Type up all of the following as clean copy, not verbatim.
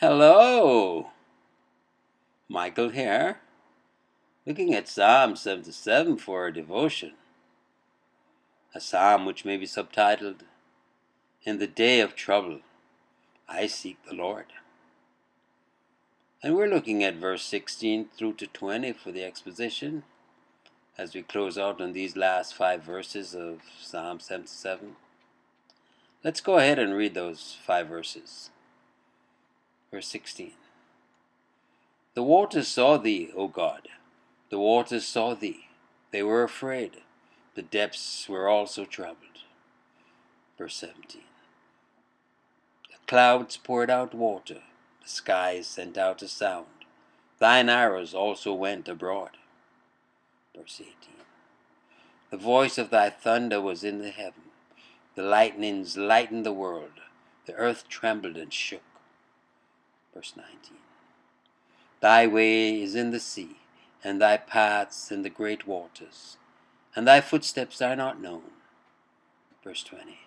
Hello, Michael here, looking at Psalm 77 for our devotion, a psalm which may be subtitled, In the Day of Trouble, I Seek the Lord. And we're looking at verse 16 through to 20 for the exposition, as we close out on these last 5 verses of Psalm 77. Let's go ahead and read those 5 verses. Verse 16. The waters saw thee, O God. The waters saw thee. They were afraid. The depths were also troubled. Verse 17. The clouds poured out water. The skies sent out a sound. Thine arrows also went abroad. Verse 18. The voice of thy thunder was in the heaven. The lightnings lightened the world. The earth trembled and shook. Verse 19. Thy way is in the sea, and thy paths in the great waters, and thy footsteps are not known. Verse 20.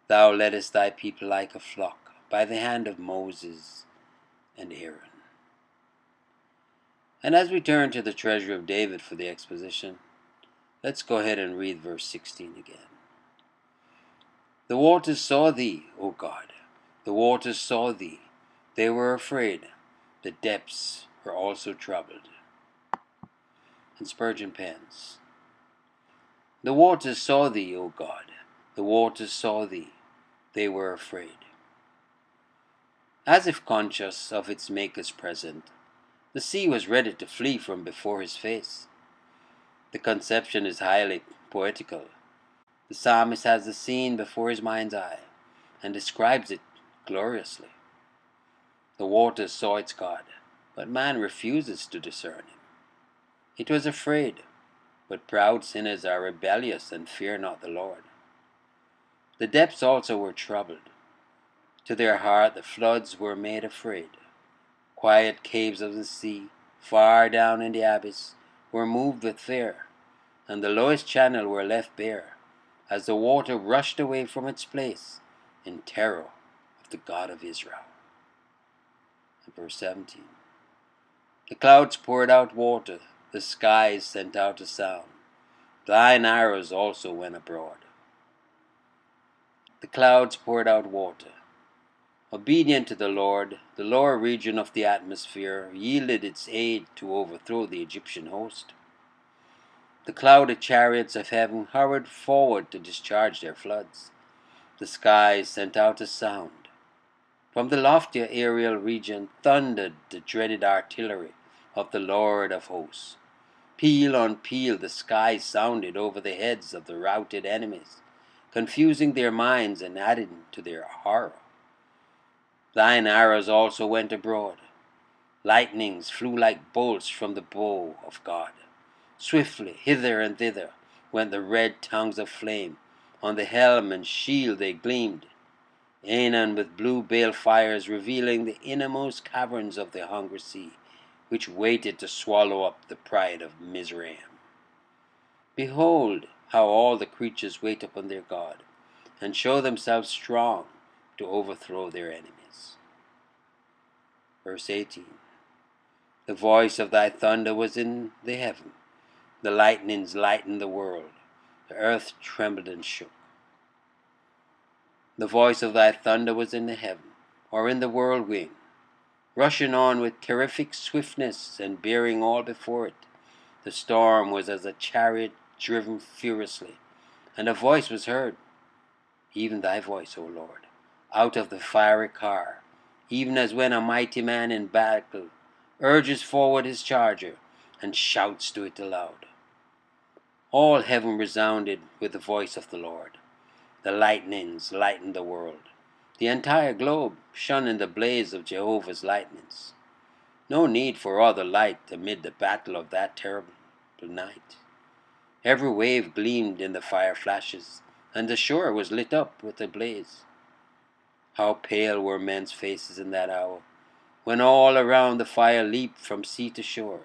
Thou leddest thy people like a flock by the hand of Moses and Aaron. And as we turn to the treasure of David for the exposition, let's go ahead and read verse 16 again. The waters saw thee, O God. The waters saw thee. They were afraid. The depths were also troubled. And Spurgeon pens. The waters saw thee, O God. The waters saw thee. They were afraid. As if conscious of its Maker's presence, the sea was ready to flee from before his face. The conception is highly poetical. The psalmist has the scene before his mind's eye and describes it gloriously. The waters saw its God, but man refuses to discern him. It was afraid, but proud sinners are rebellious and fear not the Lord. The depths also were troubled. To their heart the floods were made afraid. Quiet caves of the sea, far down in the abyss, were moved with fear, and the lowest channel were left bare, as the water rushed away from its place in terror of the God of Israel. And verse 17. The clouds poured out water, the skies sent out a sound. Thine arrows also went abroad. The clouds poured out water. Obedient to the Lord, the lower region of the atmosphere yielded its aid to overthrow the Egyptian host. The clouded chariots of heaven hurried forward to discharge their floods. The skies sent out a sound. From the loftier aerial region thundered the dreaded artillery of the Lord of hosts. Peal on peal the skies sounded over the heads of the routed enemies, confusing their minds and adding to their horror. Thine arrows also went abroad. Lightnings flew like bolts from the bow of God. Swiftly, hither and thither, went the red tongues of flame. On the helm and shield they gleamed. Anon with blue bale fires, revealing the innermost caverns of the hungry sea, which waited to swallow up the pride of Mizraim. Behold how all the creatures wait upon their God, and show themselves strong to overthrow their enemies. Verse 18. The voice of thy thunder was in the heaven. The lightnings lightened the world. The earth trembled and shook. The voice of thy thunder was in the heaven, or in the whirlwind, rushing on with terrific swiftness and bearing all before it. The storm was as a chariot driven furiously, and a voice was heard, even thy voice, O Lord, out of the fiery car, even as when a mighty man in battle urges forward his charger and shouts to it aloud. All heaven resounded with the voice of the Lord. The lightnings lightened the world. The entire globe shone in the blaze of Jehovah's lightnings. No need for other light amid the battle of that terrible night. Every wave gleamed in the fire flashes, and the shore was lit up with a blaze. How pale were men's faces in that hour, when all around the fire leaped from sea to shore,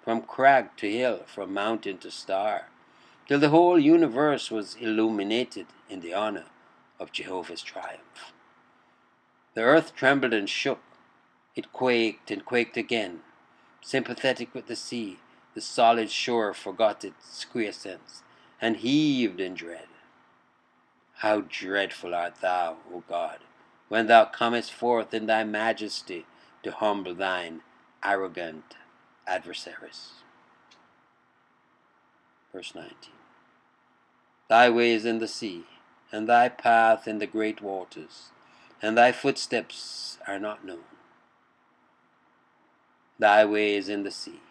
from crag to hill, from mountain to star, till the whole universe was illuminated in the honor of Jehovah's triumph. The earth trembled and shook, It quaked and quaked again. Sympathetic with the sea, the solid shore forgot its quiescence, and heaved in dread. How dreadful art thou, O God, when thou comest forth in thy majesty to humble thine arrogant adversaries. Verse 19. Thy way is in the sea, and thy path in the great waters, and thy footsteps are not known. Thy way is in the sea.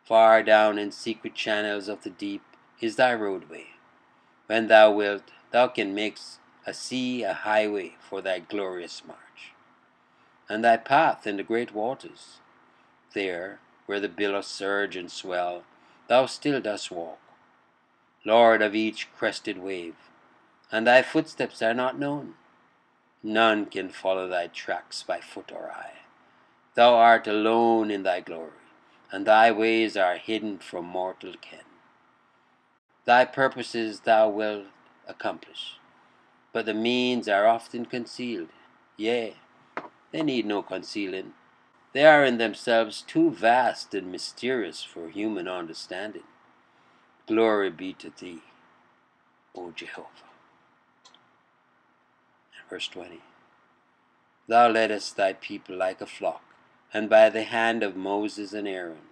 Far down in secret channels of the deep is thy roadway. When thou wilt, thou can make a sea a highway for thy glorious march. And thy path in the great waters, there, where the billows surge and swell, thou still dost walk, Lord of each crested wave, and thy footsteps are not known. None can follow thy tracks by foot or eye. Thou art alone in thy glory, and thy ways are hidden from mortal ken. Thy purposes thou wilt accomplish, but the means are often concealed. Yea, they need no concealing. They are in themselves too vast and mysterious for human understanding. Glory be to thee, O Jehovah. And verse 20. Thou leddest thy people like a flock, and by the hand of Moses and Aaron.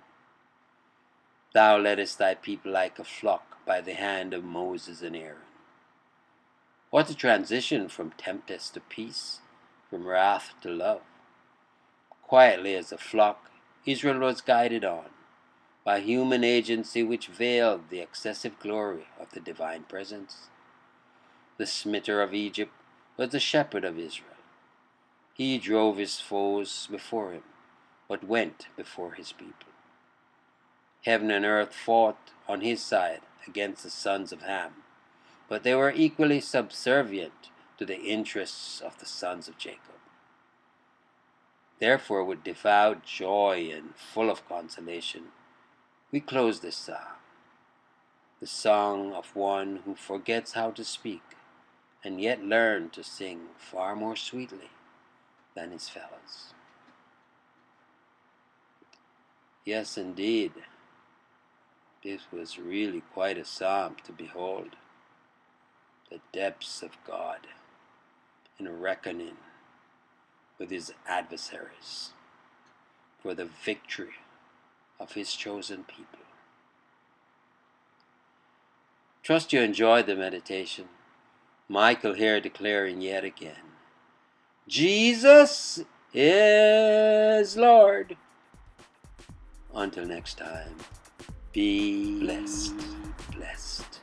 Thou leddest thy people like a flock by the hand of Moses and Aaron. What a transition from tempest to peace, from wrath to love. Quietly as a flock, Israel was guided on by human agency which veiled the excessive glory of the divine presence. The smitter of Egypt was the shepherd of Israel. He drove his foes before him, but went before his people. Heaven and earth fought on his side against the sons of Ham, but they were equally subservient to the interests of the sons of Jacob. Therefore, with devout joy and full of consolation, we close this psalm, the song of one who forgets how to speak and yet learned to sing far more sweetly than his fellows. Yes, indeed, this was really quite a psalm to behold. The depths of God in a reckoning with his adversaries for the victory of his chosen people. Trust you enjoyed the meditation. Michael here declaring yet again, Jesus is Lord. Until next time, be blessed, blessed.